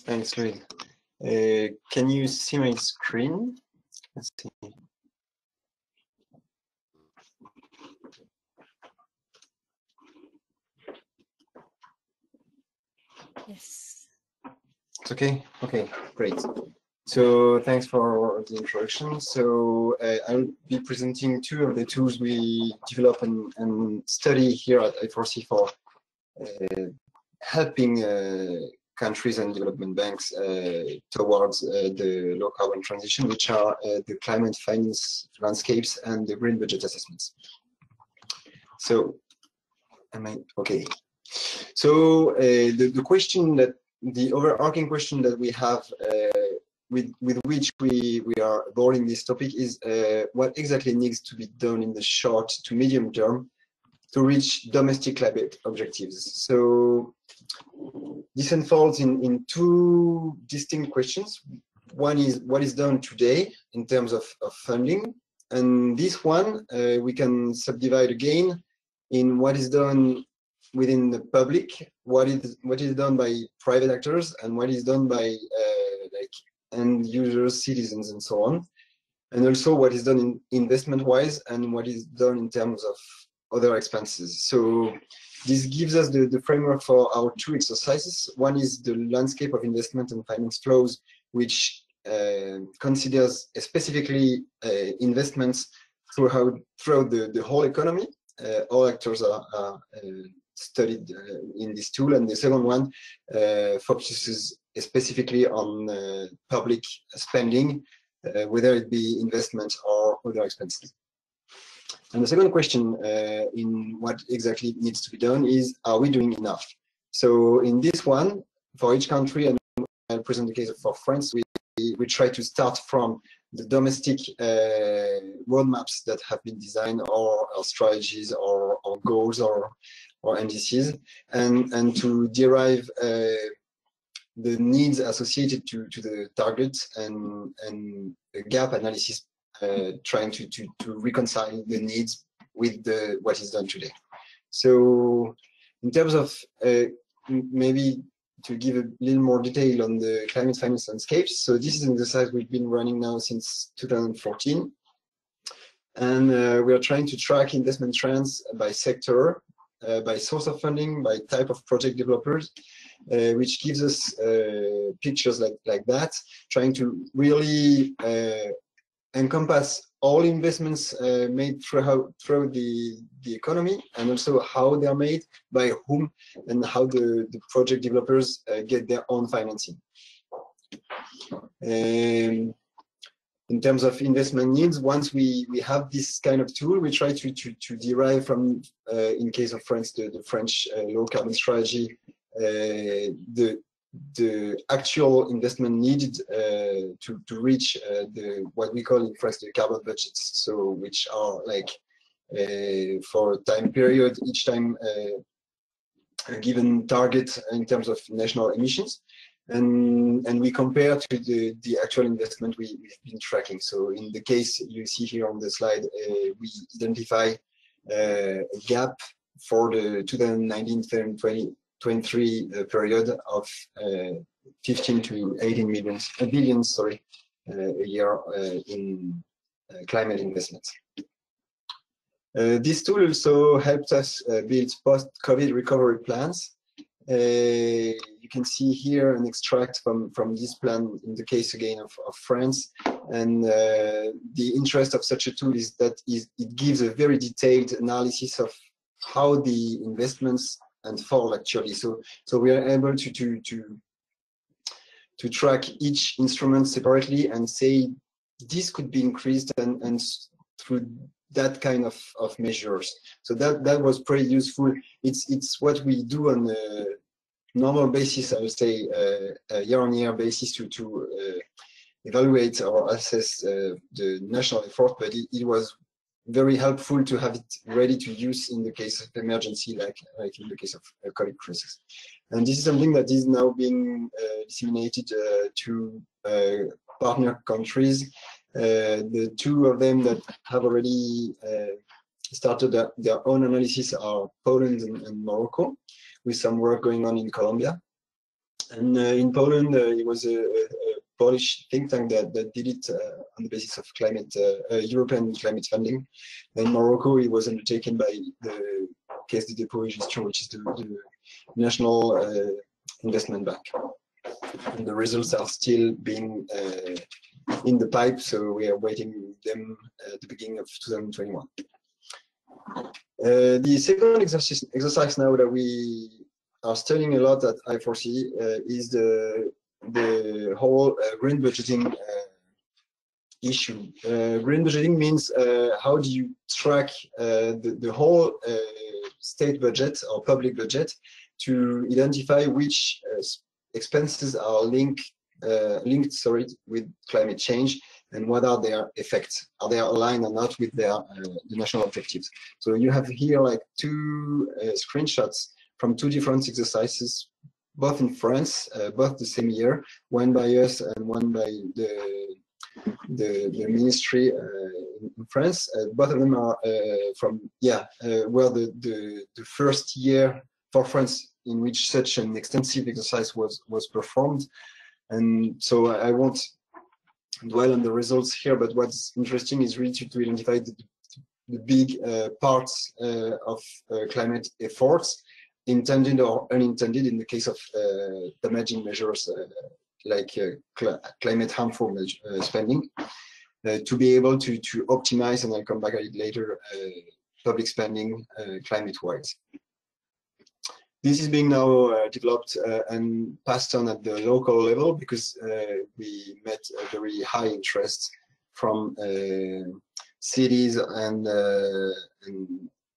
Thanks, Louis. Can you see my screen? Let's see. Yes. It's okay? Okay, great. So thanks for the introduction. So I'll be presenting two of the tools we develop and study here at I4C for helping countries and development banks towards the low carbon transition, which are the climate finance landscapes and the green budget assessments. So, am I okay? So the question that the overarching question that we have with which we are boarding this topic is what exactly needs to be done in the short to medium term to reach domestic climate objectives. So this unfolds in two distinct questions. One is what is done today in terms of funding, and this one we can subdivide again in what is done within the public, what is done by private actors, and what is done by like end users, citizens, and so on, and also what is done in investment-wise and what is done in terms of other expenses. So this gives us the framework for our two exercises. One is the landscape of investment and finance flows, which considers specifically investments throughout the whole economy. All actors are studied in this tool, and the second one focuses specifically on public spending, whether it be investment or other expenses. And the second question in what exactly needs to be done is, are we doing enough? So in this one, for each country, and I'll present the case for France, we try to start from the domestic roadmaps that have been designed, or strategies, or goals, or NDCs, and to derive the needs associated to the targets and a gap analysis, trying to reconcile the needs with what is done today. So in terms of maybe to give a little more detail on the climate finance landscapes, so this is an exercise we've been running now since 2014, and we are trying to track investment trends by sector, by source of funding, by type of project developers, which gives us pictures like that, trying to really encompass all investments made throughout the economy, and also how they are made, by whom, and how the project developers get their own financing. In terms of investment needs, once we have this kind of tool, we try to derive from, in case of France, the French low carbon strategy, the actual investment needed to reach what we call in France the carbon budgets, so which are like for a time period, each time a given target in terms of national emissions, and we compare to the actual investment we've been tracking. So in the case you see here on the slide, we identify a gap for the 2019-2023 period of 15 to 18 billion, sorry, a year in climate investments. This tool also helped us build post-COVID recovery plans. You can see here an extract from this plan in the case again of France, and the interest of such a tool is that it gives a very detailed analysis of how the investments unfold actually. So we are able to track each instrument separately and say this could be increased and through that kind of measures. So that was pretty useful. It's what we do on a normal basis, I would say, a year-on-year basis to evaluate or assess the national effort, but it was very helpful to have it ready to use in the case of emergency, like in the case of a COVID crisis. And this is something that is now being disseminated to partner countries. The two of them that have already started their own analysis are Poland and Morocco, with some work going on in Colombia. And in Poland, it was a Polish think tank that did it on the basis of climate, European climate funding. In Morocco, it was undertaken by the Caisse de dépôt et gestion, which is the national investment bank. And the results are still being in the pipe, so we are waiting them at the beginning of 2021. The second exercise now that we are studying a lot at I4C is the whole green budgeting issue. Green budgeting means how do you track the whole state budget or public budget to identify which expenses are linked with climate change, and what are their effects? Are they aligned or not with their the national objectives? So you have here like two screenshots from two different exercises, both in France, both the same year, one by us and one by the ministry in France. Both of them are from were the first year for France in which such an extensive exercise was performed. And so I won't dwell on the results here, but what's interesting is really to identify the big parts of climate efforts, intended or unintended, in the case of damaging measures like climate harmful spending, to be able to optimize, and I'll come back at it later, public spending climate-wise. This is being now developed and passed on at the local level, because we met a very high interest from cities and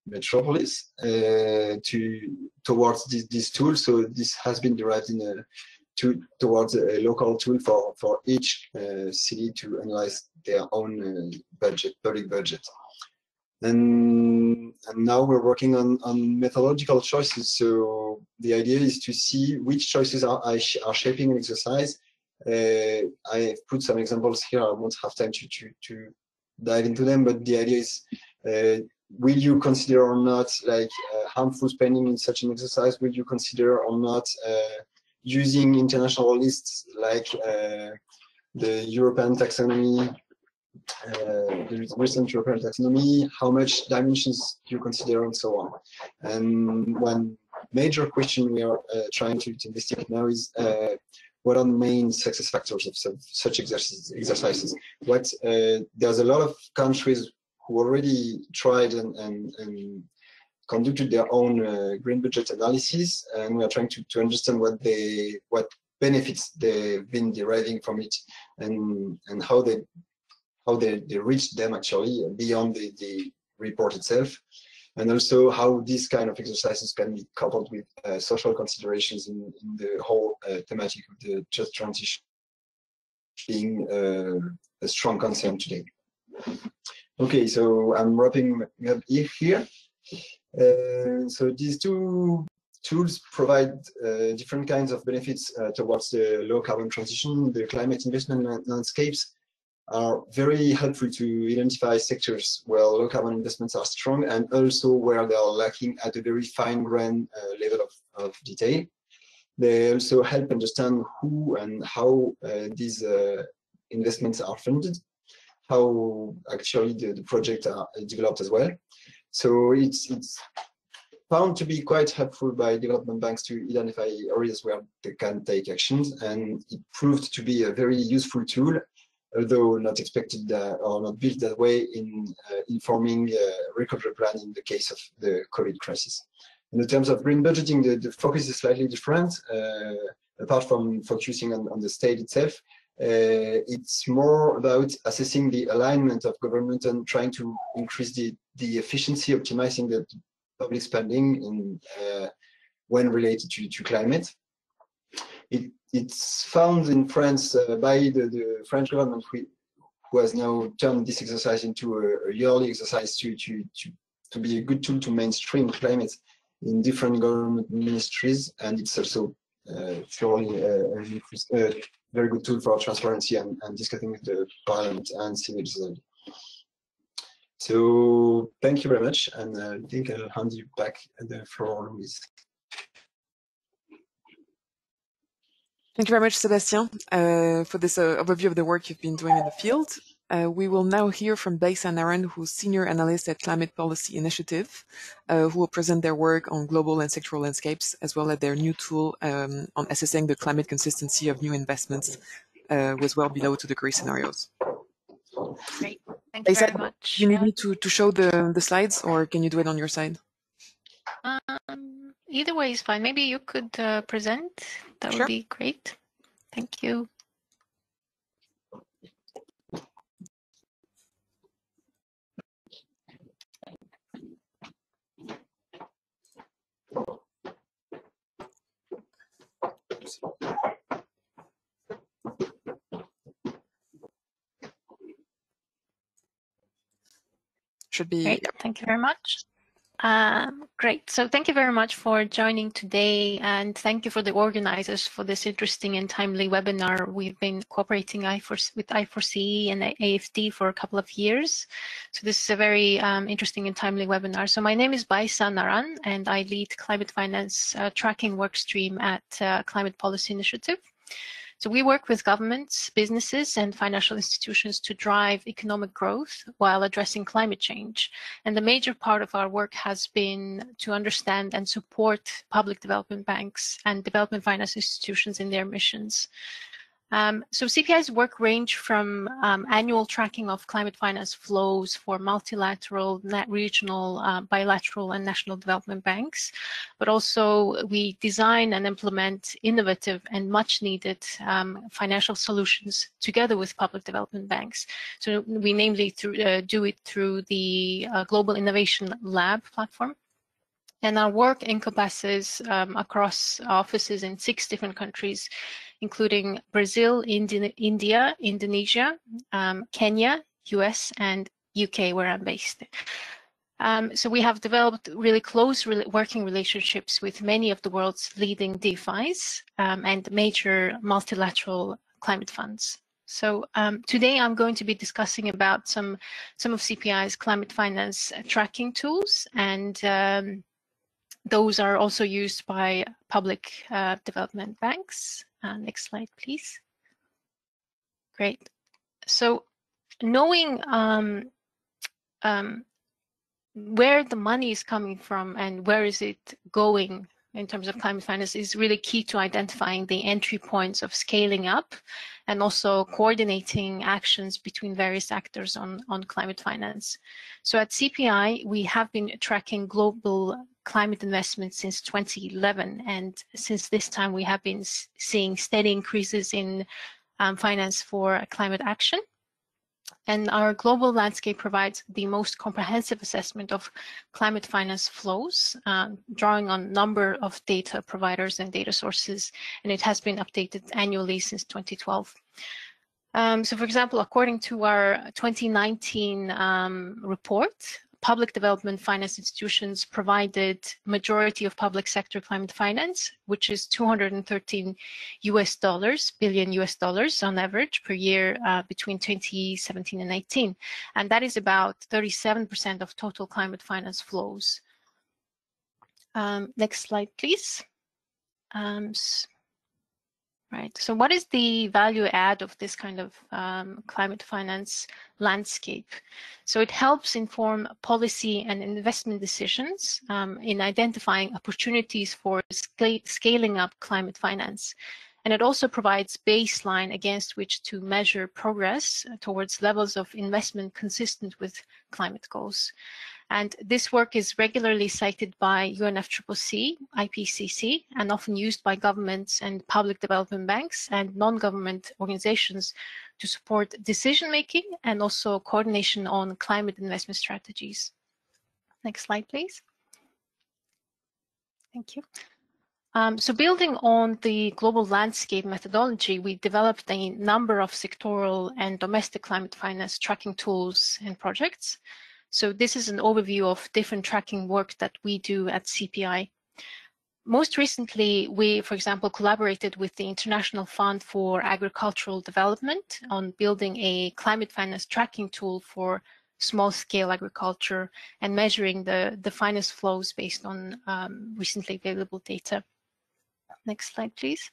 metropolis towards this tool. So this has been derived in towards a local tool for each city to analyze their own public budget. And now we're working on methodological choices. So the idea is to see which choices are shaping an exercise. I've put some examples here. I won't have time to dive into them, but the idea is, will you consider or not like harmful spending in such an exercise? Will you consider or not using international lists like the European taxonomy, the recent European taxonomy? How much dimensions do you consider, and so on? And one major question we are trying to investigate now is what are the main success factors of such exercises? There's a lot of countries who already tried and conducted their own green budget analysis, and we are trying to understand what benefits they've been deriving from it, and how they reached them actually beyond the report itself, and also how these kind of exercises can be coupled with social considerations in the whole thematic of the just transition being a strong concern today. Okay, so I'm wrapping up here. So these two tools provide different kinds of benefits towards the low carbon transition. The climate investment landscapes are very helpful to identify sectors where low carbon investments are strong, and also where they are lacking at a very fine-grained level of detail. They also help understand who and how these investments are funded, how actually the projects are developed as well. So it's found to be quite helpful by development banks to identify areas where they can take actions, and it proved to be a very useful tool, although not expected or not built that way in informing recovery plan in the case of the COVID crisis. In the terms of green budgeting, the focus is slightly different. Apart from focusing on the state itself, it's more about assessing the alignment of government and trying to increase the efficiency, optimizing the public spending in, when related to climate. It's found in France by the French government, who has now turned this exercise into a yearly exercise to be a good tool to mainstream climate in different government ministries, and it's also surely a very good tool for transparency and discussing with the parliament and civil society. So thank you very much, and I think I'll hand you back the floor, Louise. Thank you very much, Sebastian, for this overview of the work you've been doing in the field. We will now hear from Baisa Naran, who's Senior Analyst at Climate Policy Initiative, who will present their work on global and sectoral landscapes, as well as their new tool on assessing the climate consistency of new investments with well below 2-degree scenarios. Great. Thank you very much. Do you need me to show the slides, or can you do it on your side? Either way is fine. Maybe you could present. That would be great. Thank you. Should be. Great. Thank you very much. Great. So thank you very much for joining today, and thank you for the organizers for this interesting and timely webinar. We've been cooperating with I4CE and AFD for a couple of years. So this is a very interesting and timely webinar. So my name is Baisa Naran, and I lead climate finance tracking workstream at Climate Policy Initiative. So we work with governments, businesses, and financial institutions to drive economic growth while addressing climate change. And the major part of our work has been to understand and support public development banks and development finance institutions in their missions. So CPI's work range from annual tracking of climate finance flows for multilateral, regional, bilateral, and national development banks, but also we design and implement innovative and much needed financial solutions together with public development banks. So we namely do it through the Global Innovation Lab platform. And our work encompasses across offices in 6 different countries, including Brazil, India, Indonesia, Kenya, US, and UK, where I'm based. So we have developed really close working relationships with many of the world's leading DFIs and major multilateral climate funds. So today I'm going to be discussing about some of CPI's climate finance tracking tools, and those are also used by public development banks. Next slide, please. Great. So knowing where the money is coming from and where is it going in terms of climate finance is really key to identifying the entry points of scaling up and also coordinating actions between various actors on climate finance. So at CPI, we have been tracking global climate investments since 2011, and since this time we have been seeing steady increases in finance for climate action. And our global landscape provides the most comprehensive assessment of climate finance flows, drawing on a number of data providers and data sources, and it has been updated annually since 2012. So for example, according to our 2019 report, public development finance institutions provided majority of public sector climate finance, which is $213 billion on average per year between 2017 and 18. And that is about 37% of total climate finance flows. Next slide, please. Right. So what is the value add of this kind of climate finance landscape? So it helps inform policy and investment decisions in identifying opportunities for scaling up climate finance. And it also provides baseline against which to measure progress towards levels of investment consistent with climate goals. And this work is regularly cited by UNFCCC, IPCC, and often used by governments and public development banks and non-government organizations to support decision-making and also coordination on climate investment strategies. Next slide, please. Thank you. So building on the global landscape methodology, we developed a number of sectoral and domestic climate finance tracking tools and projects. So this is an overview of different tracking work that we do at CPI. Most recently, we, for example, collaborated with the International Fund for Agricultural Development on building a climate finance tracking tool for small-scale agriculture and measuring the finance flows based on recently available data. Next slide, please.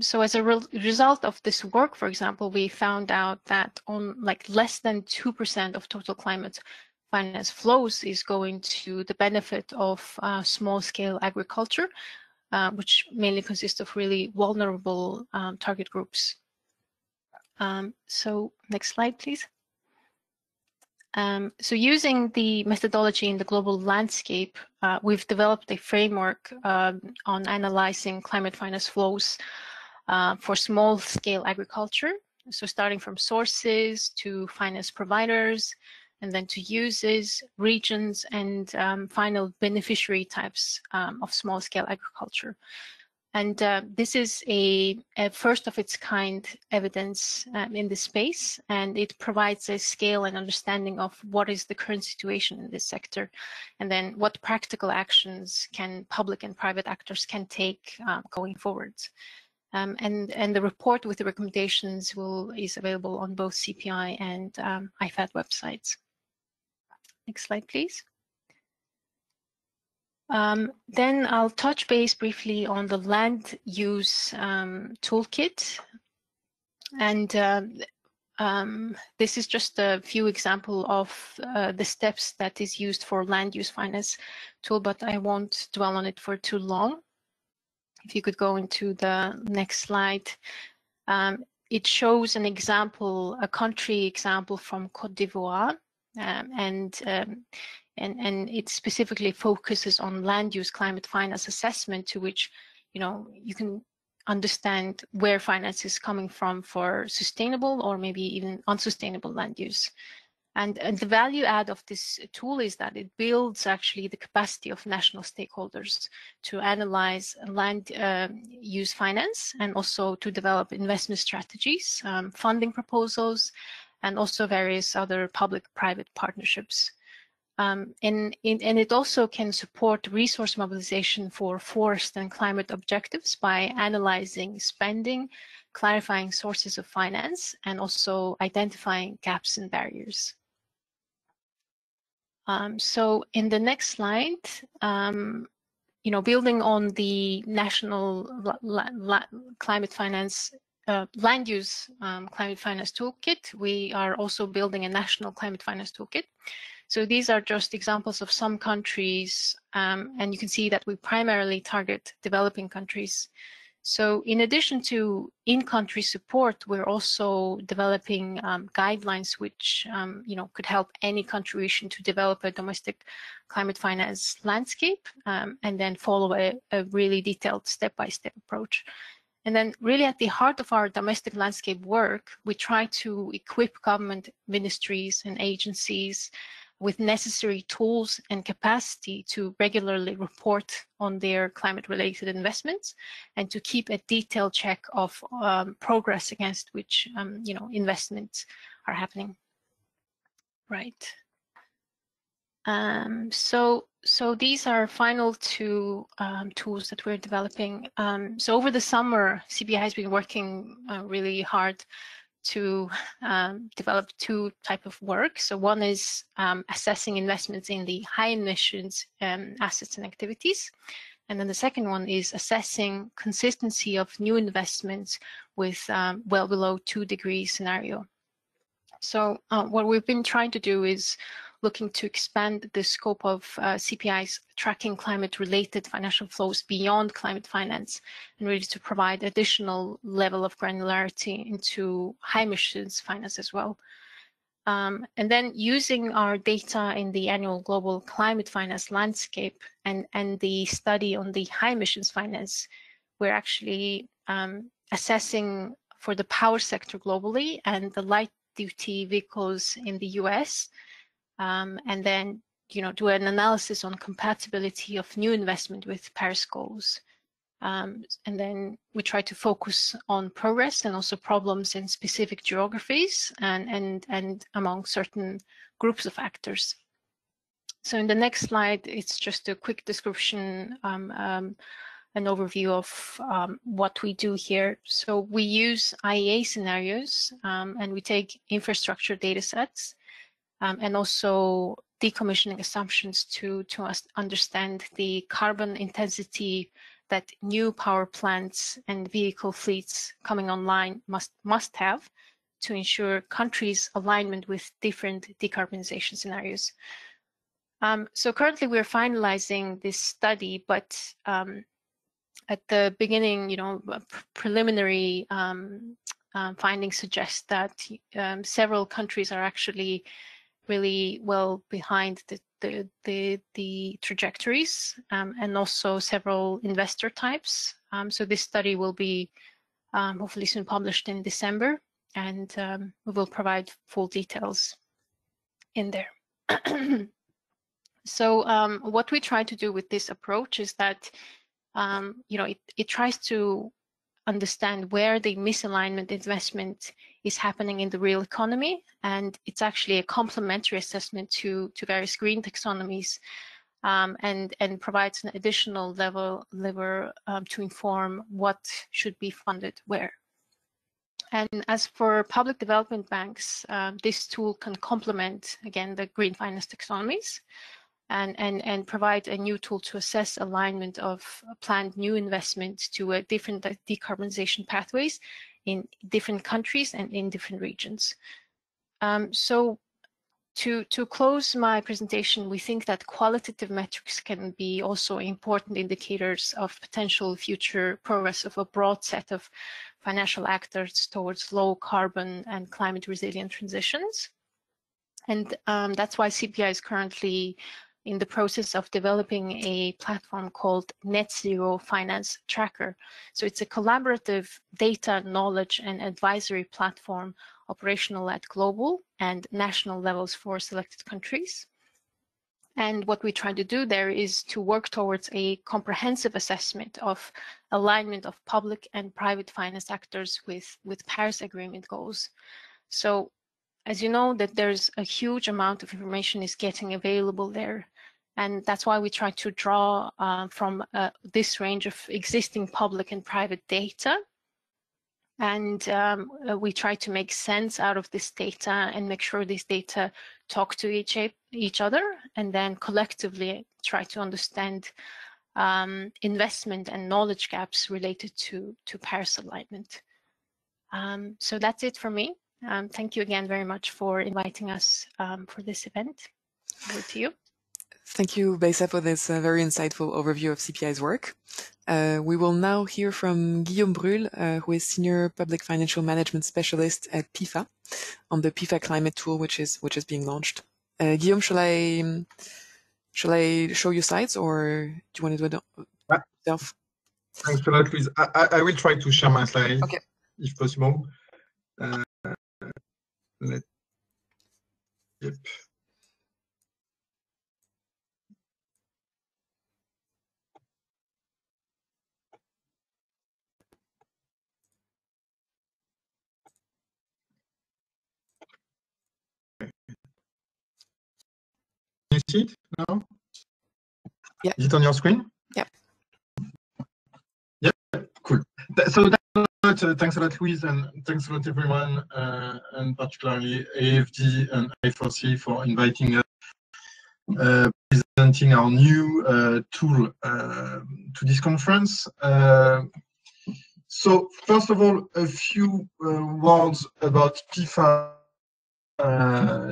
So as a result of this work, for example, we found out that on less than 2% of total climate finance flows is going to the benefit of small-scale agriculture, which mainly consists of really vulnerable target groups. So next slide, please. So using the methodology in the global landscape, we've developed a framework on analyzing climate finance flows for small-scale agriculture. So starting from sources to finance providers, and then to users, regions, and final beneficiary types of small-scale agriculture. And this is a first of its kind evidence in this space, and it provides a scale and understanding of what is the current situation in this sector, and then what practical actions can public and private actors can take going forward. And the report with the recommendations is available on both CPI and IFAD websites. Next slide, please. Then I'll touch base briefly on the land use toolkit. And this is just a few examples of the steps that is used for land use finance tool, but I won't dwell on it for too long. If you could go into the next slide. It shows an example, a country example from Côte d'Ivoire, and it specifically focuses on land use climate finance assessment, to which you can understand where finance is coming from for sustainable or maybe even unsustainable land use. And the value add of this tool is that it builds actually the capacity of national stakeholders to analyze land use finance, and also to develop investment strategies, funding proposals, and also various other public-private partnerships. And it also can support resource mobilization for forest and climate objectives by analyzing spending, clarifying sources of finance, and also identifying gaps and barriers. So in the next slide, building on the national climate finance land use climate finance toolkit, we are also building a national climate finance toolkit. So these are just examples of some countries, and you can see that we primarily target developing countries. So in addition to in-country support, we're also developing guidelines which could help any country wishing to develop a domestic climate finance landscape, and then follow a really detailed step-by-step approach. And then really at the heart of our domestic landscape work, we try to equip government ministries and agencies with necessary tools and capacity to regularly report on their climate-related investments, and to keep a detailed check of progress against which investments are happening. Right. So these are final two tools that we're developing. So over the summer, CPI has been working really hard to develop two types of work. So one is assessing investments in the high emissions assets and activities. And then the second one is assessing consistency of new investments with well below 2 degrees scenario. So what we've been trying to do is looking to expand the scope of CPI's tracking climate-related financial flows beyond climate finance, and really to provide additional level of granularity into high emissions finance as well. And then using our data in the annual global climate finance landscape and the study on the high emissions finance, we're actually assessing for the power sector globally and the light duty vehicles in the US, and then do an analysis on compatibility of new investment with Paris goals. And then we try to focus on progress and also problems in specific geographies and among certain groups of actors. So in the next slide, it's just a quick description, an overview of what we do here. So we use IEA scenarios, and we take infrastructure data sets, and also decommissioning assumptions to understand the carbon intensity that new power plants and vehicle fleets coming online must have to ensure countries' alignment with different decarbonization scenarios. So currently we're finalizing this study, but at the beginning, preliminary findings suggest that several countries are actually really well behind the trajectories, and also several investor types. So this study will be hopefully soon published in December, and we will provide full details in there. So what we try to do with this approach is that it tries to understand where the misalignment investment is happening in the real economy, and it's actually a complementary assessment to various green taxonomies, and provides an additional lever to inform what should be funded where. And as for public development banks, this tool can complement, again, the green finance taxonomies, and provide a new tool to assess alignment of planned new investments to different decarbonization pathways in different countries and in different regions. So to close my presentation, we think that qualitative metrics can be also important indicators of potential future progress of a broad set of financial actors towards low carbon and climate resilient transitions. And that's why CPI is currently in the process of developing a platform called Net Zero Finance Tracker. So it's a collaborative data, knowledge, and advisory platform operational at global and national levels for selected countries. And what we try to do there is to work towards a comprehensive assessment of alignment of public and private finance actors with Paris Agreement goals. So as you know, that there's a huge amount of information is getting available there. And that's why we try to draw from this range of existing public and private data. And we try to make sense out of this data and make sure this data talk to each other, and then collectively try to understand investment and knowledge gaps related to Paris alignment. So that's it for me. Thank you again very much for inviting us for this event. Over to you. Thank you, Beisa, for this very insightful overview of CPI's work. We will now hear from Guillaume Brul, who is Senior Public Financial Management Specialist at PEFA, on the PEFA Climate tool, which is being launched. Guillaume, shall I show you slides, or do you want to do it yourself? Thanks a lot, Louise. I will try to share my slides, okay, if possible. Yep. Can you see it now? Yeah. Is it on your screen? Yeah. Yeah, cool. So thanks a lot, Louise, and thanks a lot, everyone, and particularly AFD and I4C for inviting us, presenting our new tool to this conference. So first of all, a few words about PEFA,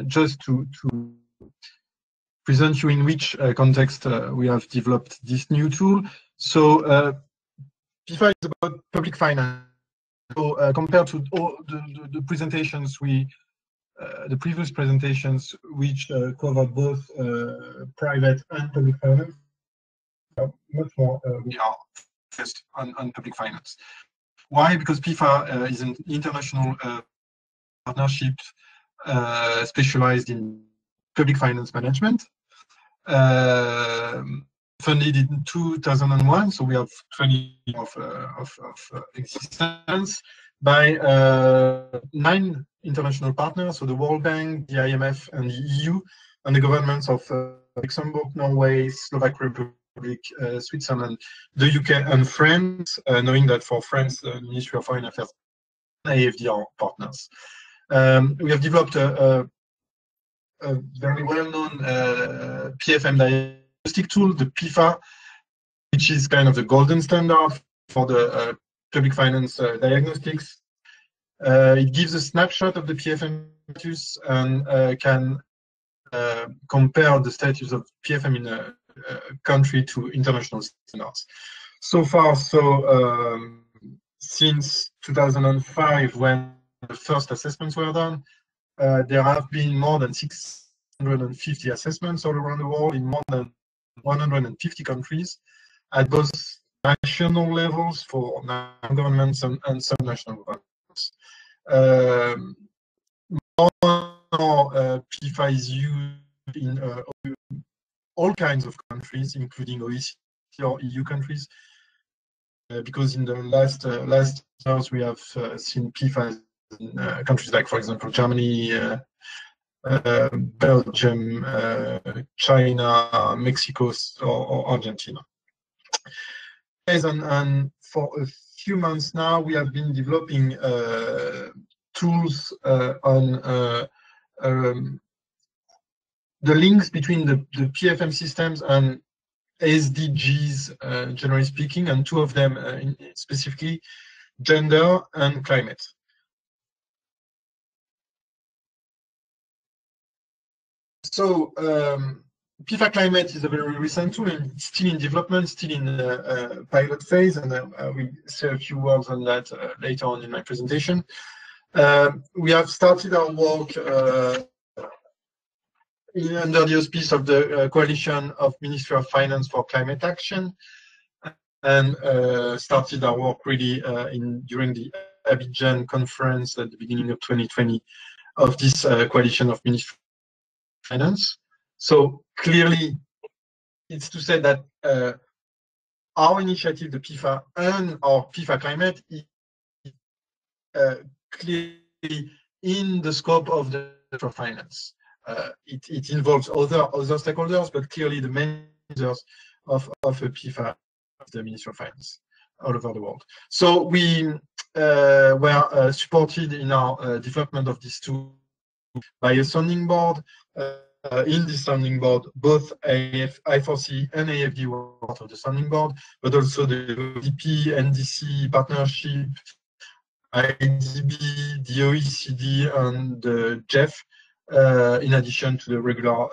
just to present you in which context we have developed this new tool. So PEFA is about public finance. So compared to all the presentations the previous presentations, which covered both private and public finance, much more we are focused on public finance. Why? Because PEFA is an international partnership specialized in public finance management, funded in 2001, so we have 20 years of existence, by 9 international partners, so the World Bank, the IMF, and the EU, and the governments of Luxembourg, Norway, Slovak Republic, Switzerland, the UK, and France, knowing that for France, the Ministry of Foreign Affairs and AFD are partners. We have developed a very well-known PFM diagnostic tool, the PEFA, which is kind of the golden standard for the public finance diagnostics. It gives a snapshot of the PFM status and can compare the status of PFM in a country to international standards. So far, since 2005, when the first assessments were done, there have been more than 650 assessments all around the world in more than 150 countries at both national levels for governments and subnational governments. More PEFA is used in all kinds of countries, including OECD or EU countries, because in the last years we have seen PEFA in countries like, for example, Germany, Belgium, China, Mexico, or Argentina. And for a few months now, we have been developing tools on the links between the PFM systems and SDGs, generally speaking, and two of them specifically, gender and climate. So PEFA Climate is a very recent tool, and it's still in development, still in the pilot phase, and I will say a few words on that later on in my presentation. We have started our work under the auspice of the Coalition of Ministry of Finance for Climate Action, and started our work really during the Abidjan conference at the beginning of 2020 of this Coalition of Ministry of Finance. So clearly, it's to say that our initiative, the PEFA, and our PEFA Climate is clearly in the scope of the finance. It involves other stakeholders, but clearly the main users of a PEFA is the Ministry of Finance all over the world. So we were supported in our development of these two by a sounding board. In this sounding board, both I4C and AFD were part of the sounding board, but also the ODP, NDC partnership, IDB, the OECD, and the GEF, in addition to the regular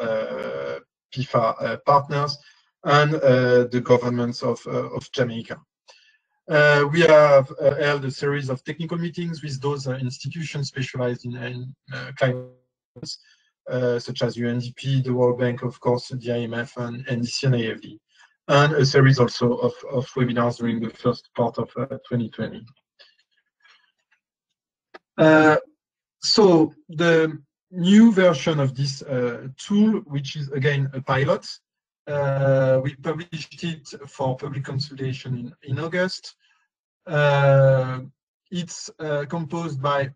PEFA partners and the governments of Jamaica. We have held a series of technical meetings with those institutions specialized in climate, such as UNDP, the World Bank, of course, the IMF, and NDC and AFD, and a series also of webinars during the first part of 2020. So the new version of this tool, which is again a pilot, we published it for public consultation in August. It's composed by,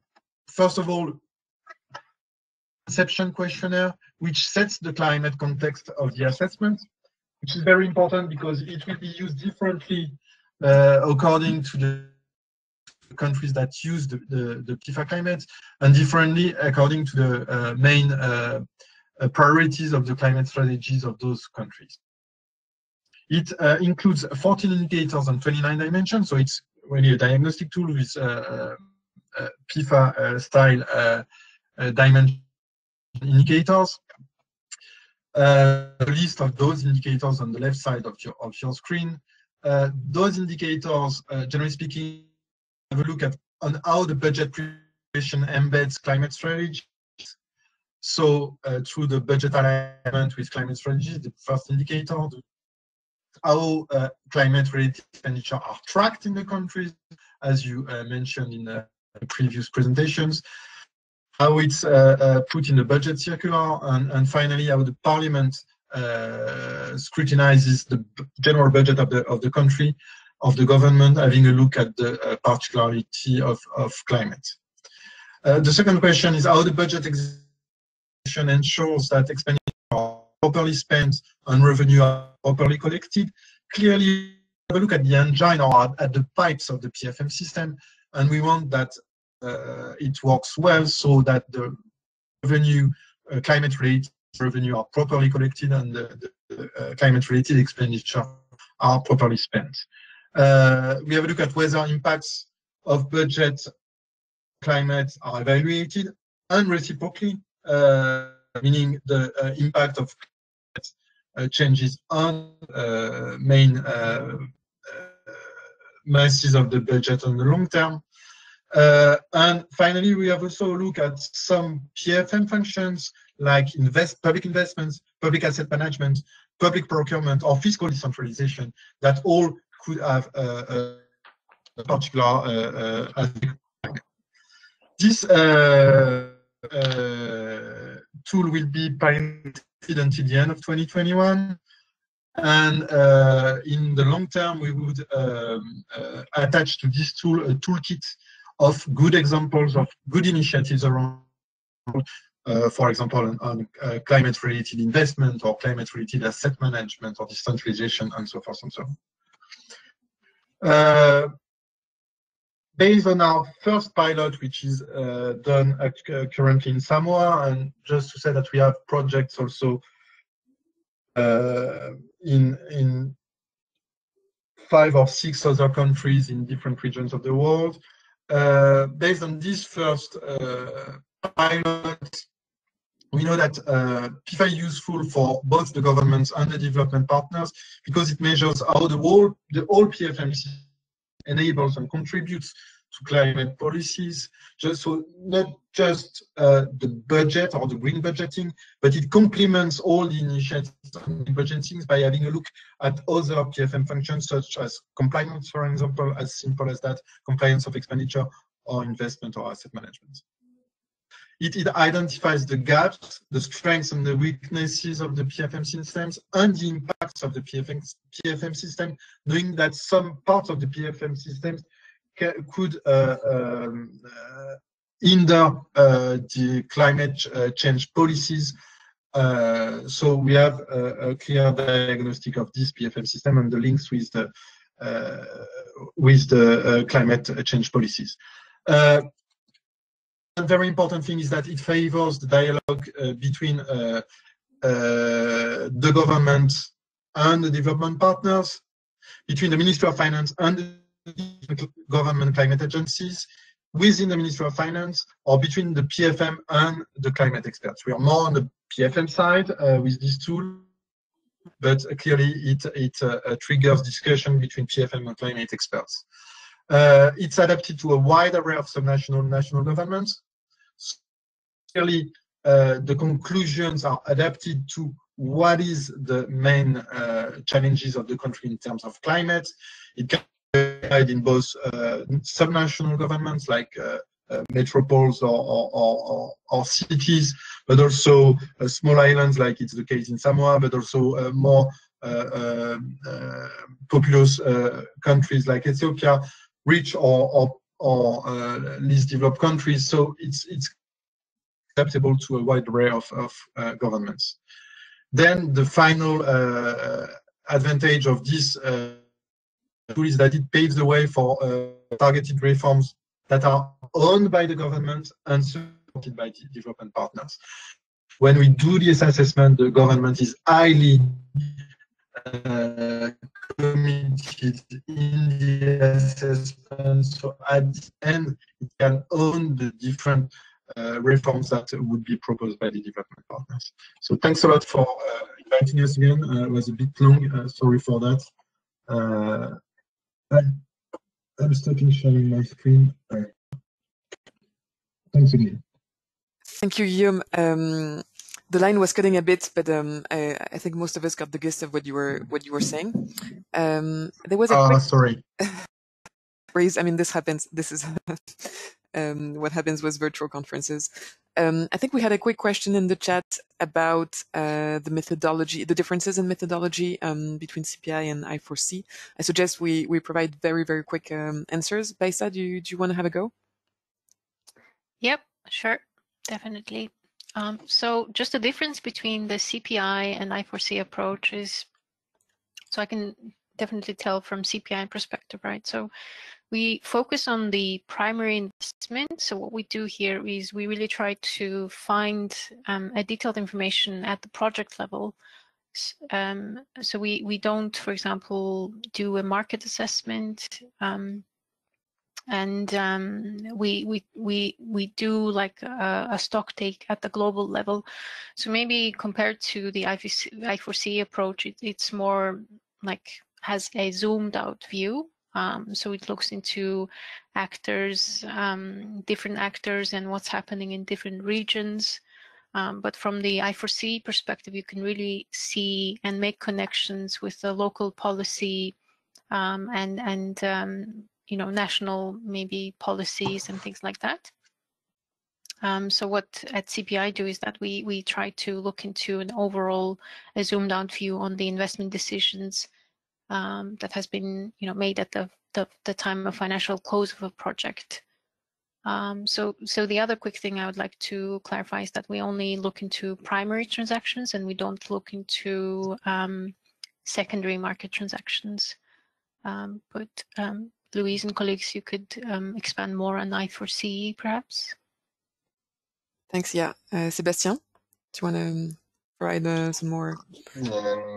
first of all, perception questionnaire, which sets the climate context of the assessment, which is very important because it will be used differently according to the countries that use the PEFA Climate, and differently according to the main priorities of the climate strategies of those countries. It includes 14 indicators and 29 dimensions, so it's really a diagnostic tool with PEFA style dimension indicators. A list of those indicators on the left side of your screen. Those indicators, generally speaking, have a look at on how the budget preparation embeds climate strategy. So through the budget alignment with climate strategy, the first indicator, how climate-related expenditure are tracked in the countries, as you mentioned in the previous presentations, how it's put in the budget circular, and finally how the parliament scrutinizes the general budget of the country, of the government, having a look at the particularity of climate. The second question is how the budget execution ensures that expenditures are properly spent and revenue are properly collected. Clearly, have a look at the engine or at the pipes of the PFM system, and we want that it works well so that the revenue, climate-related revenue are properly collected and the climate-related expenditure are properly spent. We have a look at whether impacts of budget climate are evaluated and reciprocally, meaning the impact of changes on main masses of the budget on the long term. And finally, we have also a look at some PFM functions like public investments, public asset management, public procurement, or fiscal decentralization that all could have a particular aspect. This tool will be piloted until the end of 2021. And in the long term, we would attach to this tool a toolkit of good examples of good initiatives around, for example, on climate-related investment or climate-related asset management or decentralization and so forth and so on. Based on our first pilot, which is done currently in Samoa, and just to say that we have projects also in 5 or 6 other countries in different regions of the world. Based on this first pilot, we know that PEFA is useful for both the governments and the development partners because it measures how the whole PFM enables and contributes to climate policies, not just the budget or the green budgeting, but it complements all the initiatives on budgeting by having a look at other PFM functions such as compliance, for example, as simple as that, compliance of expenditure or investment or asset management. It identifies the gaps, the strengths and the weaknesses of the PFM systems and the impacts of the PFM system, knowing that some parts of the PFM systems could hinder the climate change policies. So we have a clear diagnostic of this PFM system and the links with the climate change policies. A very important thing is that it favors the dialogue between the government and the development partners, between the Ministry of Finance and the government climate agencies, within the Ministry of Finance, or between the PFM and the climate experts. We are more on the PFM side with this tool, but clearly it triggers discussion between PFM and climate experts. It's adapted to a wide array of subnational and national governments. Clearly, the conclusions are adapted to what is the main challenges of the country in terms of climate. It can be applied in both subnational governments like metropoles or cities, but also small islands like it's the case in Samoa, but also more populous countries like Ethiopia, rich or least developed countries. So it's acceptable to a wide array of governments. Then the final advantage of this tool is that it paves the way for targeted reforms that are owned by the government and supported by the development partners. When we do this assessment, the government is highly committed in the assessment. So at the end, it can own the different reforms that would be proposed by the development partners. So thanks a lot for inviting us again. It was a bit long, sorry for that. I'm stopping sharing my screen. Thanks again. Thank you, Guillaume. The line was cutting a bit, but I think most of us got the gist of what you were saying. There was a quick... sorry. I mean, this happens. This is what happens with virtual conferences. I think we had a quick question in the chat about the methodology, the differences in methodology between CPI and I4C. I suggest we provide very, very quick answers. Baisa, do you want to have a go? Yep, sure, definitely. So just the difference between the CPI and I4C approach is, so I can definitely tell from CPI perspective, right? So we focus on the primary investment. So what we do here is we really try to find a detailed information at the project level So we don't, for example, do a market assessment, and we do like a stock take at the global level. So maybe compared to the I4C approach, it's more like has a zoomed out view. So it looks into actors, different actors, and what's happening in different regions. But from the I4C perspective, you can really see and make connections with the local policy and you know, national maybe policies and things like that. So what at CPI do is that we try to look into an overall, a zoomed out view on the investment decisions that has been, you know, made at the time of financial close of a project. So the other quick thing I would like to clarify is that we only look into primary transactions and we don't look into secondary market transactions. But Louise and colleagues, you could expand more on I4C perhaps. Thanks. Yeah, Sébastien, do you want to provide some more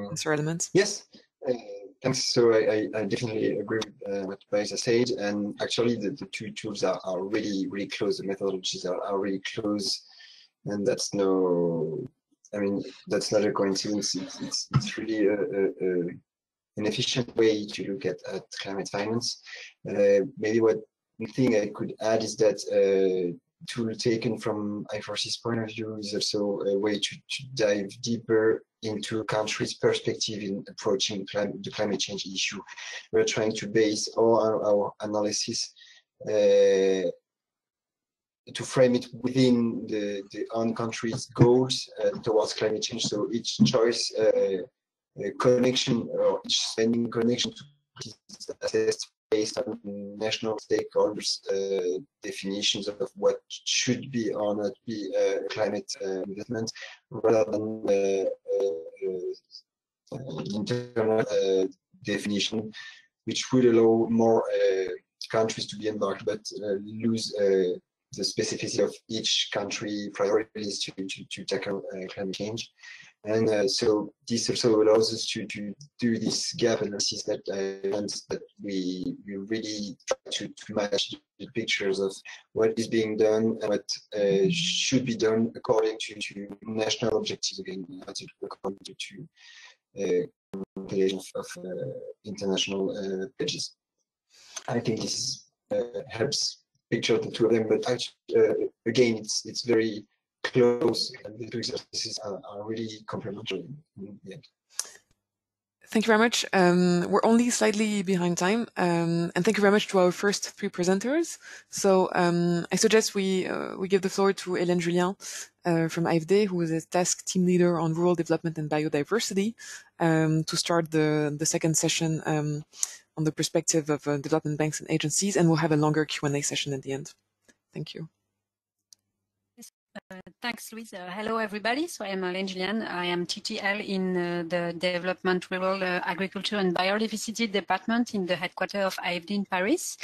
answer elements? Yes. Thanks. So I definitely agree with what Baisa said, and actually the two tools are really close. The methodologies are really close, and that's no, I mean, that's not a coincidence. It's really an efficient way to look at climate finance. Maybe one thing I could add is that tool taken from I4C's point of view is also a way to dive deeper into a country's perspective in approaching the climate change issue. We're trying to base all our analysis to frame it within the own country's goals towards climate change. So each choice connection or each spending connection is assessed based on national stakeholders' definitions of what should be or not be climate investment, rather than internal definition, which would allow more countries to be embarked, but lose the specificity of each country priorities to tackle climate change. And so this also allows us to do this gap analysis that we really try to match the pictures of what is being done and what should be done according to national objectives, again, according to of international pledges. I think this helps picture the two of them, but actually, again, it's very close, and the two exercises are really complementary. Yeah. Thank you very much. We're only slightly behind time, and thank you very much to our first three presenters. So I suggest we give the floor to Hélène Julien from AFD, who is a task team leader on rural development and biodiversity, to start the second session on the perspective of development banks and agencies, and we'll have a longer Q&A session at the end. Thank you. Thanks, Louise. Hello, everybody. So I'm Hélène Julien. I am TTL in the Development, Rural Agriculture and Biodiversity Department in the headquarters of AFD in Paris.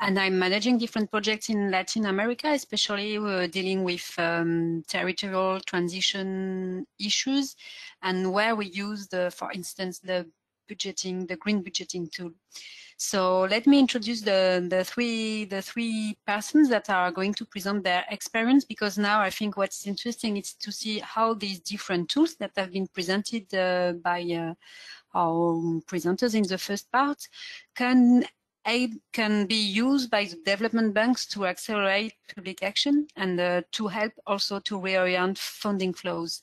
And I'm managing different projects in Latin America, especially dealing with territorial transition issues, and where we use, for instance, the green budgeting tool. So let me introduce the three persons that are going to present their experience, because now I think what's interesting is to see how these different tools that have been presented by our presenters in the first part can be used by the development banks to accelerate public action and to help also to reorient funding flows.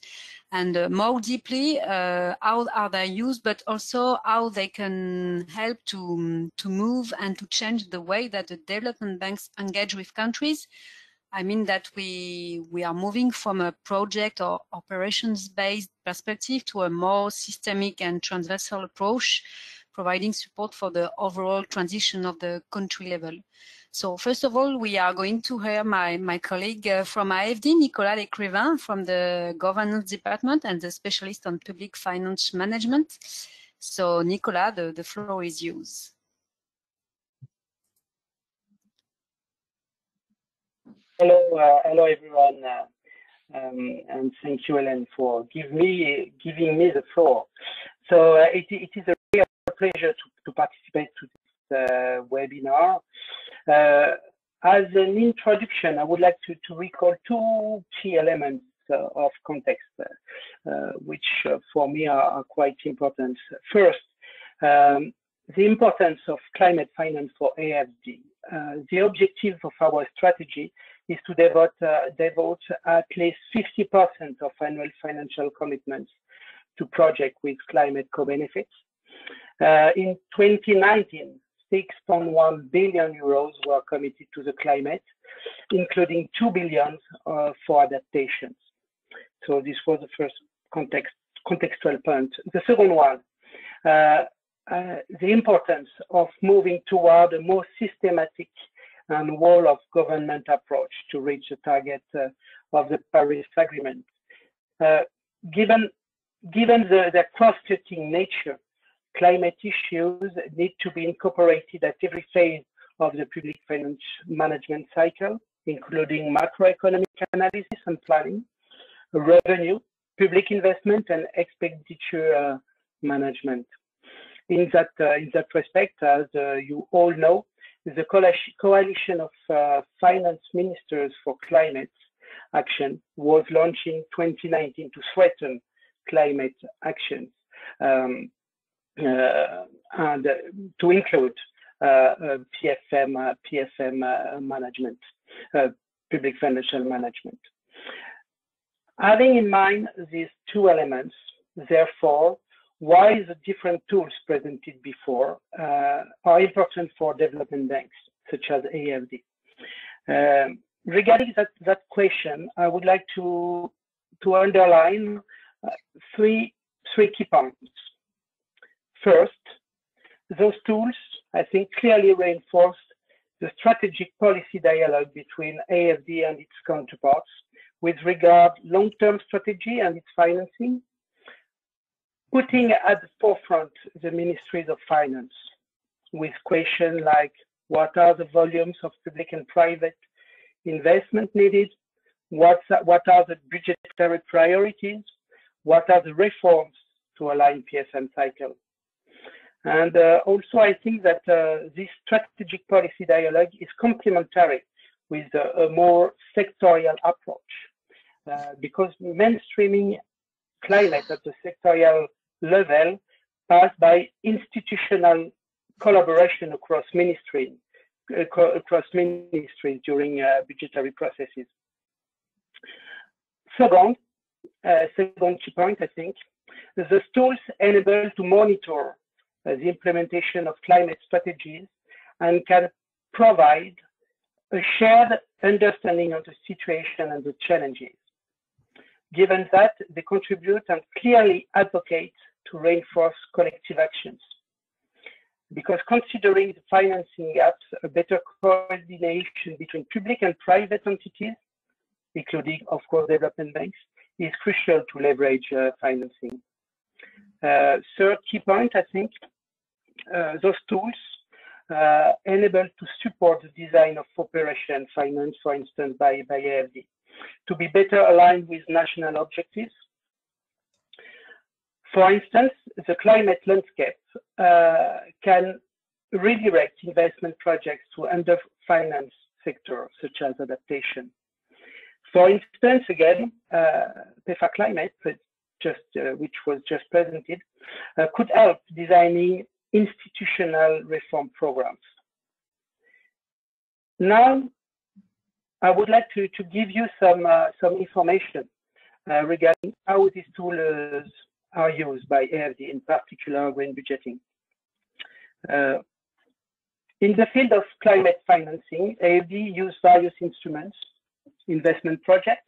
And more deeply, how are they used, but also how they can help to move and to change the way that the development banks engage with countries. I mean that we are moving from a project or operations-based perspective to a more systemic and transversal approach, providing support for the overall transition of the country level. So first of all, we are going to hear my colleague from AFD, Nicolas Lécrivain, from the Governance Department and the specialist on public finance management. So Nicolas, the floor is yours. Hello, hello everyone. and thank you, Helen, for giving me the floor. So it is a real pleasure to participate to this webinar. As an introduction, I would like to recall two key elements of context, which for me are quite important. First, the importance of climate finance for AFD. The objective of our strategy is to devote at least 50% of annual financial commitments to projects with climate co-benefits. In 2019, 6.1 billion euros were committed to the climate, including 2 billion for adaptations. So this was the first contextual point. The second one, the importance of moving toward a more systematic and whole-of-government approach to reach the target of the Paris Agreement. Given the cross-cutting nature, climate issues need to be incorporated at every phase of the public finance management cycle, including macroeconomic analysis and planning, revenue, public investment, and expenditure management. In that respect, as you all know, the Coalition of Finance Ministers for Climate Action was launched in 2019 to threaten climate actions and to include PFM management, public financial management. Having in mind these two elements, therefore, why the different tools presented before are important for development banks, such as AFD. Regarding that question, I would like to underline three key points. First, those tools, I think, clearly reinforce the strategic policy dialogue between AFD and its counterparts with regard long-term strategy and its financing, putting at the forefront the ministries of finance with questions like what are the volumes of public and private investment needed, what are the budgetary priorities, what are the reforms to align PFM cycle. And also I think that this strategic policy dialogue is complementary with a more sectorial approach because mainstreaming climate at the sectorial level passed by institutional collaboration across ministries during budgetary processes. Second key point, I think, the tools enable to monitor the implementation of climate strategies and can provide a shared understanding of the situation and the challenges. Given that, they contribute and clearly advocate to reinforce collective actions. Because considering the financing gaps, a better coordination between public and private entities, including, of course, development banks, is crucial to leverage financing. Third key point, I think, those tools enable to support the design of operation finance, for instance, by AFD, to be better aligned with national objectives. For instance, the climate landscape can redirect investment projects to underfinanced sectors, such as adaptation. For instance, again, PEFA Climate, which was just presented, could help designing institutional reform programs. Now, I would like to give you some information regarding how these tools are used by AFD, in particular green budgeting. In the field of climate financing, AFD used various instruments, investment projects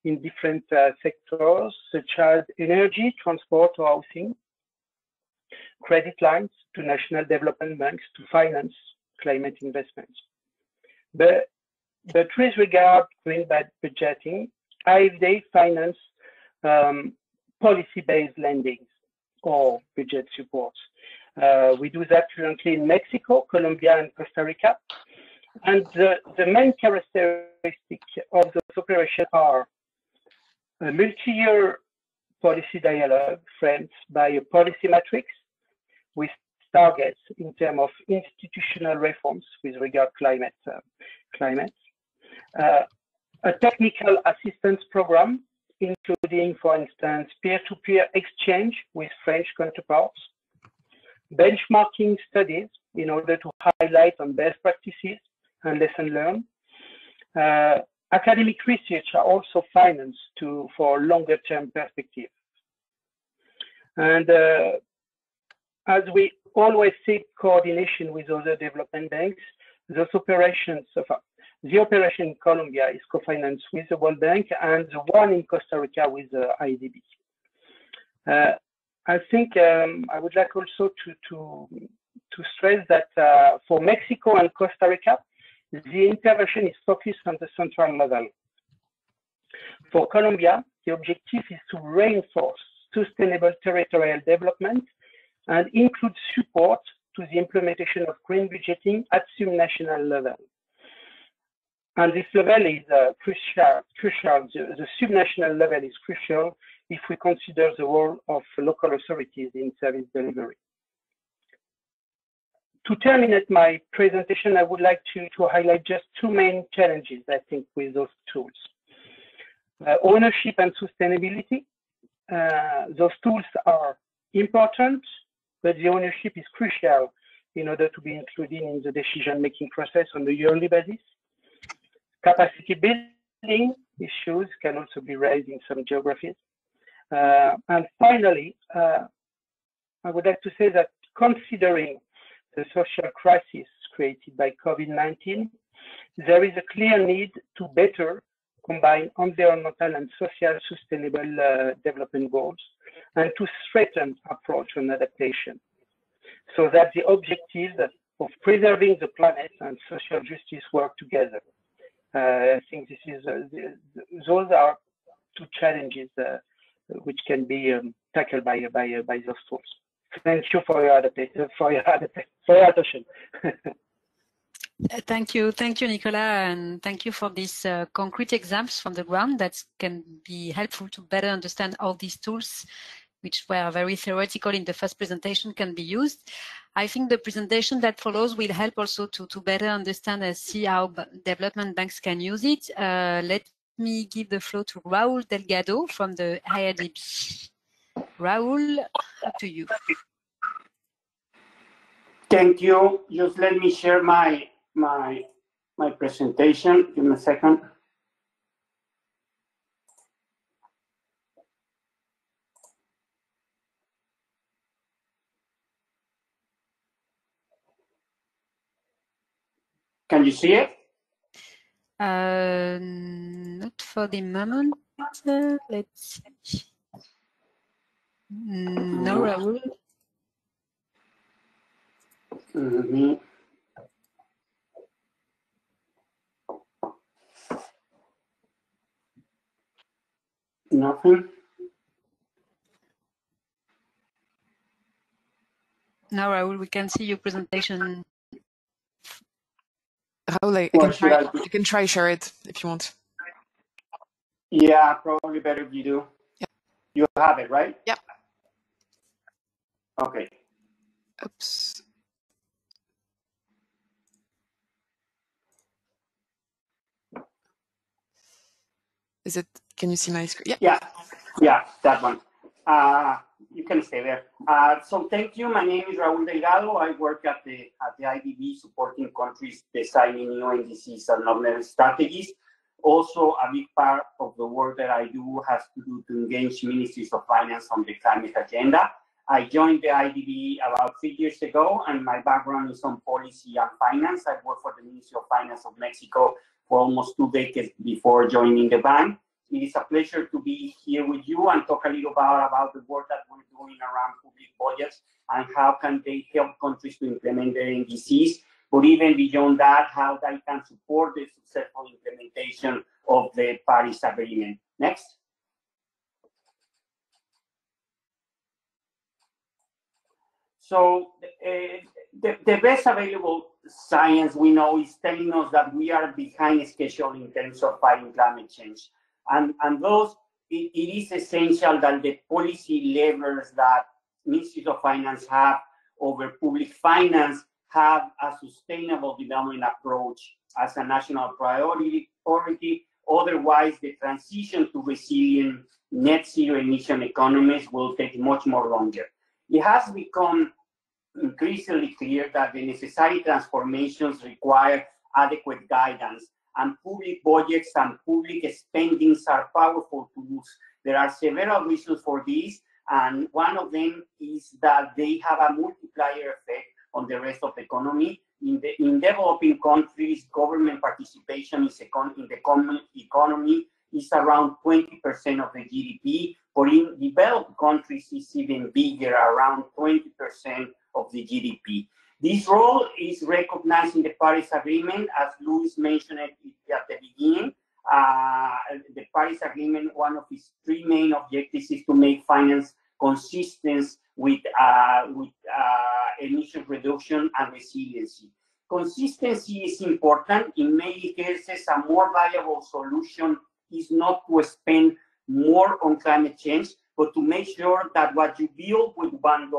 in different sectors, such as energy, transport, or housing, credit lines to national development banks to finance climate investments. But with regard to green budgeting, AFD finance policy-based lending or budget supports. We do that currently in Mexico, Colombia, and Costa Rica. And the main characteristic of those operations are a multi-year policy dialogue framed by a policy matrix with targets in terms of institutional reforms with regard to climate. A technical assistance program, including, for instance, peer-to-peer exchange with French counterparts, benchmarking studies in order to highlight on best practices and lessons learned. Academic research are also financed for longer-term perspective. And as we always seek coordination with other development banks, those operations, the operation in Colombia is co-financed with the World Bank, and the one in Costa Rica with the IDB. I think I would like also to stress that for Mexico and Costa Rica, the intervention is focused on the central level. For Colombia, the objective is to reinforce sustainable territorial development and include support to the implementation of green budgeting at subnational level. And this level is crucial. The subnational level is crucial if we consider the role of local authorities in service delivery. To terminate my presentation, I would like to highlight just two main challenges, I think, with those tools. Ownership and sustainability. Those tools are important, but the ownership is crucial in order to be included in the decision-making process on a yearly basis. Capacity building issues can also be raised in some geographies. And finally, I would like to say that considering the social crisis created by COVID-19, there is a clear need to better combine environmental and social sustainable development goals and to strengthen approach on adaptation so that the objectives of preserving the planet and social justice work together. I think this is those are two challenges which can be tackled by those tools. Thank you for your attention. Thank you, Nicolas, and thank you for these concrete examples from the ground that can be helpful to better understand how these tools, which were very theoretical in the first presentation, can be used. I think the presentation that follows will help also to better understand and see how development banks can use it. Let me give the floor to Raúl Delgado from the IDB. Raúl, up to you. Thank you. Just let me share my presentation. Give me a second. Can you see it? Not for the moment. Let's see. No, Raúl. Nothing. No, Raúl, we can see your presentation. Raúl, you can try share it if you want. Yeah, probably better if you do. Yeah. You have it, right? Yeah. Okay. Oops. Is it? Can you see my screen? Yeah. Yeah, that one. You can stay there. So thank you. My name is Raúl Delgado. I work at the IDB supporting countries designing new NDCs and non strategies. Also, a big part of the work that I do has to do to engage ministries of finance on the climate agenda. I joined the IDB about 3 years ago, and my background is on policy and finance. I worked for the Ministry of Finance of Mexico for almost 2 decades before joining the bank. It is a pleasure to be here with you and talk a little about the work that we're doing around public budgets and how can they help countries to implement their NDCs, but even beyond that, how they can support the successful implementation of the Paris Agreement. Next. So the best available science we know is telling us that we are behind schedule in terms of fighting climate change. And those it is essential that the policy levers that ministries of finance have over public finance have a sustainable development approach as a national priority. Otherwise, the transition to resilient net zero emission economies will take much more longer. It has become increasingly clear that the necessary transformations require adequate guidance, and public budgets and public spendings are powerful tools. There are several reasons for this, and one of them is that they have a multiplier effect on the rest of the economy. In developing countries, government participation in the economy is around 20% of the GDP, but in developed countries it's even bigger, around 20% of the GDP. This role is recognized in the Paris Agreement, as Luis mentioned at the beginning. The Paris Agreement, one of its three main objectives is to make finance consistent with emission reduction and resiliency. Consistency is important. In many cases, a more viable solution is not to spend more on climate change, but to make sure that what you build with $1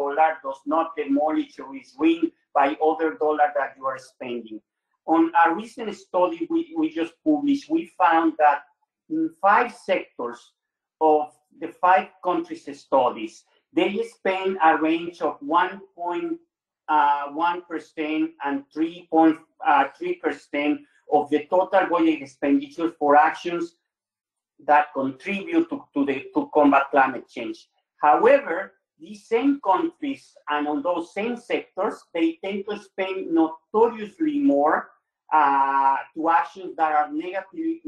does not demolish or is ruined by other dollars that you are spending. On a recent study we just published, we found that in 5 sectors of the 5 countries studies, they spend a range of 1.1% and 3.3% of the total budget expenditures for actions that contribute to combat climate change. However, these same countries and on those same sectors, they tend to spend notoriously more to actions that are negative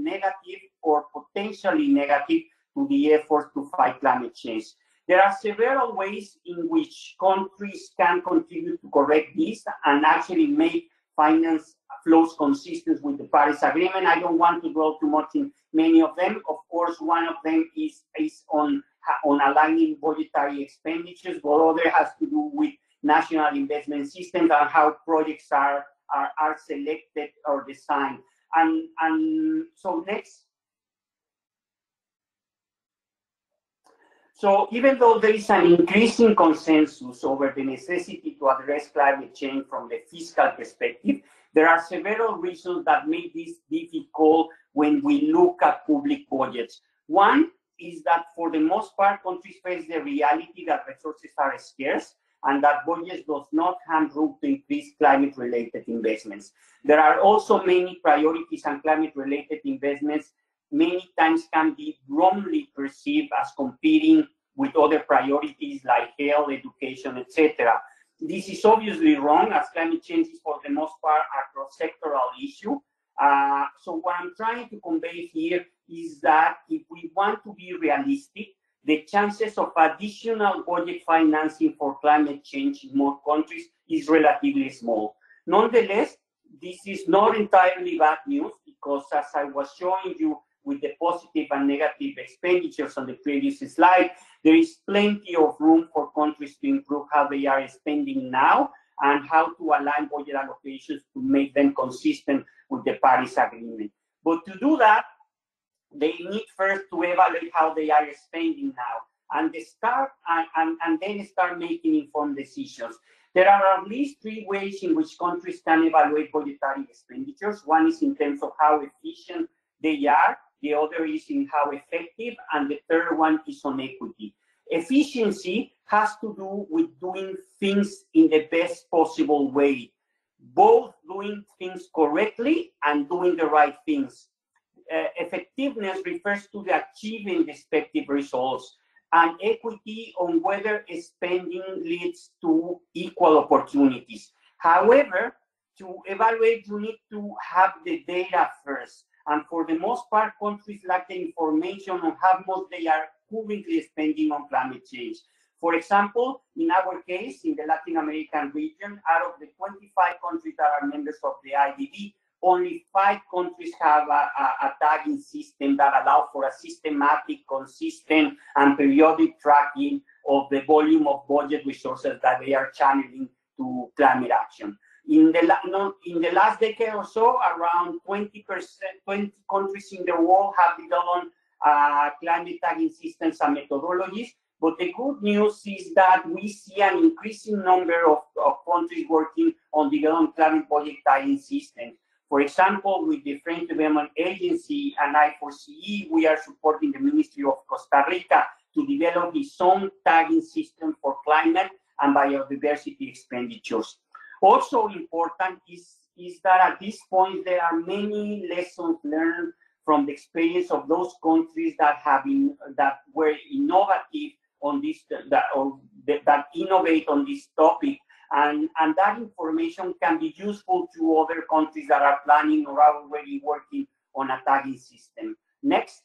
or potentially negative to the effort to fight climate change. There are several ways in which countries can contribute to correct this and actually make finance flows consistent with the Paris Agreement. I don't want to go too much in many of them. Of course, one of them is on aligning budgetary expenditures, but other has to do with national investment systems and how projects are selected or designed. And so next. So even though there is an increasing consensus over the necessity to address climate change from the fiscal perspective, there are several reasons that make this difficult when we look at public budgets. One is that for the most part, countries face the reality that resources are scarce and that budgets does not have room to increase climate-related investments. There are also many priorities, and climate-related investments many times can be wrongly perceived as competing with other priorities like health, education, etc. This is obviously wrong, as climate change is for the most part a cross-sectoral issue. So what I'm trying to convey here is that if we want to be realistic, the chances of additional budget financing for climate change in more countries is relatively small. Nonetheless, this is not entirely bad news, because as I was showing you with the positive and negative expenditures on the previous slide, there is plenty of room for countries to improve how they are spending now and how to align budget allocations to make them consistent with the Paris Agreement. But to do that, they need first to evaluate how they are spending now and then start making informed decisions. There are at least 3 ways in which countries can evaluate budgetary expenditures. One is in terms of how efficient they are, the other is in how effective, and the third one is on equity. Efficiency has to do with doing things in the best possible way, both doing things correctly and doing the right things. Effectiveness refers to the achieving the expected results, and equity on whether spending leads to equal opportunities. However, to evaluate, you need to have the data first. And for the most part, countries lack the information on how much they are currently spending on climate change. For example, in our case, in the Latin American region, out of the 25 countries that are members of the IDB, only 5 countries have a tagging system that allows for a systematic, consistent, and periodic tracking of the volume of budget resources that they are channeling to climate action. In the last decade or so, around 20 countries in the world have developed climate tagging systems and methodologies. But the good news is that we see an increasing number of countries working on developing climate budget tagging systems. For example, with the French Development Agency and I4CE, we are supporting the Ministry of Costa Rica to develop its own tagging system for climate and biodiversity expenditures. Also important is that at this point there are many lessons learned from the experience of those countries that were innovative on this, that innovate on this topic. And that information can be useful to other countries that are planning or are already working on a tagging system. Next.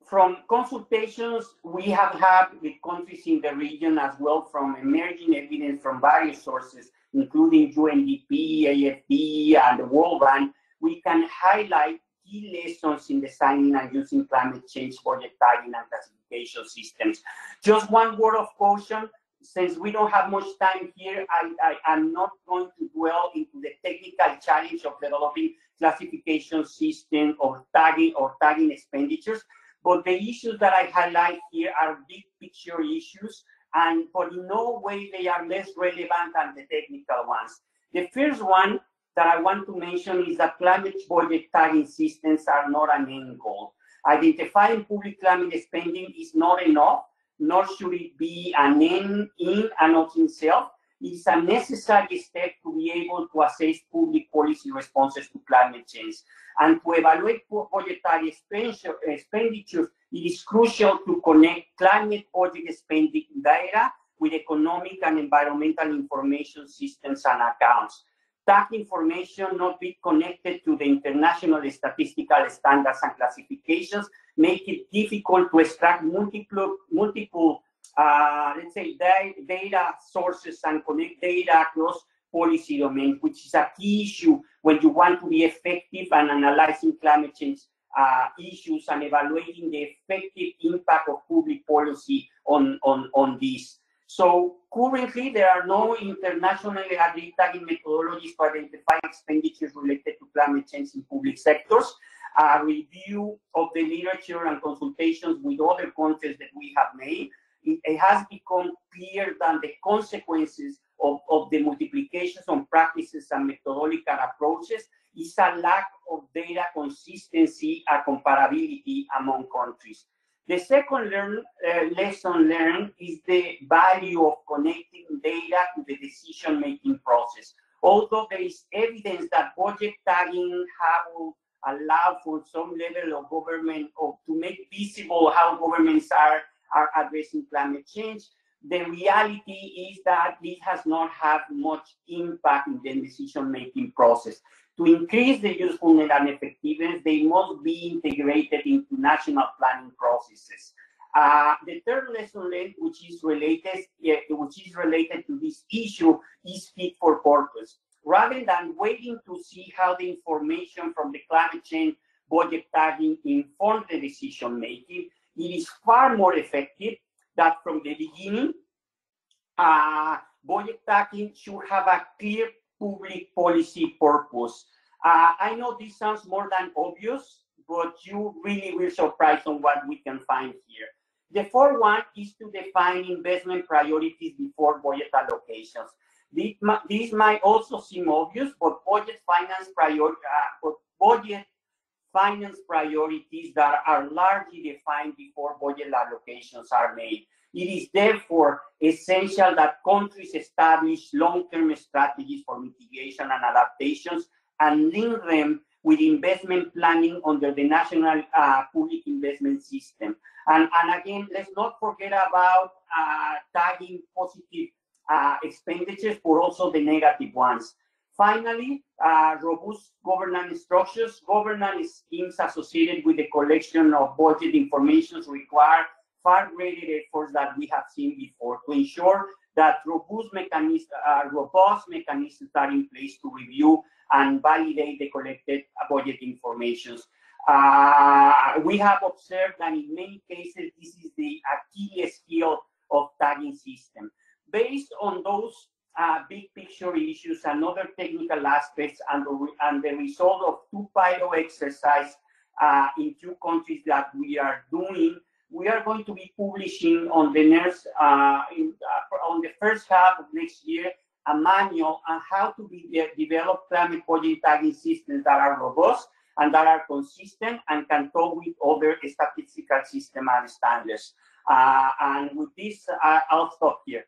From consultations we have had with countries in the region as well, from emerging evidence from various sources, including UNDP, AFD, and the World Bank, we can highlight key lessons in designing and using climate change budget tagging and classification systems. Just one word of caution. Since we don't have much time here, I am not going to dwell into the technical challenge of developing classification system or tagging expenditures, but the issues that I highlight here are big picture issues, but in no way they are less relevant than the technical ones. The first one that I want to mention is that climate budget tagging systems are not an end goal. Identifying public climate spending is not enough, nor should it be an end in and of itself. It's a necessary step to be able to assess public policy responses to climate change. And to evaluate budgetary expenditures, it is crucial to connect climate budget spending data with economic and environmental information systems and accounts. That information not be connected to the international statistical standards and classifications make it difficult to extract multiple let's say, data sources and connect data across policy domains, which is a key issue when you want to be effective and analyzing climate change issues and evaluating the effective impact of public policy on this. So currently, there are no internationally agreed tagging methodologies to identify expenditures related to climate change in public sectors. A review of the literature and consultations with other countries that we have made, it has become clear that the consequences of the multiplications on practices and methodological approaches is a lack of data consistency and comparability among countries. The second lesson learned is the value of connecting data to the decision-making process. Although there is evidence that budget tagging will allow for some level of government to make visible how governments are addressing climate change, the reality is that this has not had much impact in the decision-making process. To increase the usefulness and effectiveness, they must be integrated into national planning processes. The third lesson learned, which is related to this issue, is fit for purpose. Rather than waiting to see how the information from the climate change budget tagging informs the decision making, it is far more effective that from the beginning, budget tagging should have a clear public policy purpose. I know this sounds more than obvious, but you really will surprise on what we can find here. The fourth one is to define investment priorities before budget allocations. This might also seem obvious, but budget finance priorities that are largely defined before budget allocations are made. It is therefore essential that countries establish long-term strategies for mitigation and adaptations and link them with investment planning under the national public investment system. And again, let's not forget about tagging positive expenditures, but also the negative ones. Finally, robust governance structures. Governance schemes associated with the collection of budget information require far greater efforts than we have seen before to ensure that robust mechanisms are in place to review and validate the collected budget information. We have observed that in many cases, this is the Achilles heel of tagging system. Based on those big picture issues and other technical aspects and the result of two pilot exercises in 2 countries that we are doing. We are going to be publishing on the next, on the first half of next year, a manual on how to develop climate project tagging systems that are robust and that are consistent and can talk with other statistical systems and standards. And with this, I'll stop here.